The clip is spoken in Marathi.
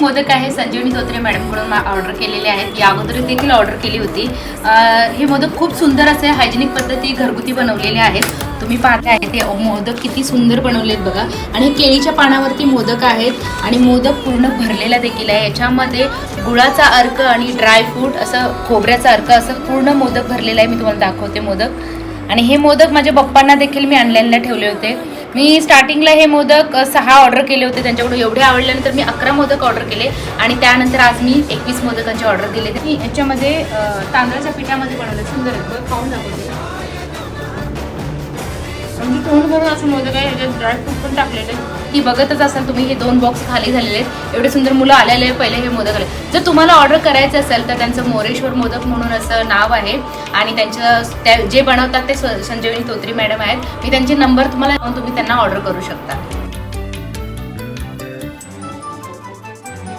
मोदक आहे संजीवनी धोत्रे मॅडमकडून ऑर्डर केलेले आहेत. या अगोदर देखील ऑर्डर केली होती. हे मोदक खूप सुंदर असे हायजेनिक पद्धती घरगुती बनवलेले आहेत. तुम्ही पाहताय ते मोदक किती सुंदर बनवलेत बघा. आणि केळीच्या पानावरती मोदक आहेत आणि मोदक पूर्ण भरलेला देखील आहे. याच्यामध्ये गुळाचा अर्क आणि ड्रायफ्रूट असं खोबऱ्याचा अर्क असं पूर्ण मोदक भरलेला आहे. मी तुम्हाला दाखवते मोदक. आणि हे मोदक माझ्या पप्पांना देखील मी ऑनलाईनला ठेवले होते. मी स्टार्टिंगला हे मोदक 6 ऑर्डर केले होते. त्यांच्याकडून एवढे आवडल्यानंतर मी 11 मोदक ऑर्डर केले आणि त्यानंतर आज मी 21 मोदकांचे ऑर्डर दिले. मी याच्यामध्ये तांदळाच्या पिठामध्ये बनवले. सुंदर आहे, खाऊन दाखवते. म्हणजे तोंड भरून असं मोदक आहे. ह्याच्यात ड्रायफ्रूट पण टाकलेले. ती बघतच असाल तुम्ही, हे 2 बॉक्स खाली झालेले आहेत. एवढे सुंदर मुलं आलेले पहिले हे मोदक आले. जर तुम्हाला ऑर्डर करायचं असेल तर त्यांचं मोरेश्वर मोदक म्हणून असं नाव आहे आणि त्यांचं जे बनवतात ते संजीवनी धोत्रे मॅडम आहेत. मी त्यांचे नंबर तुम्हाला तुम्ही त्यांना ऑर्डर करू शकता.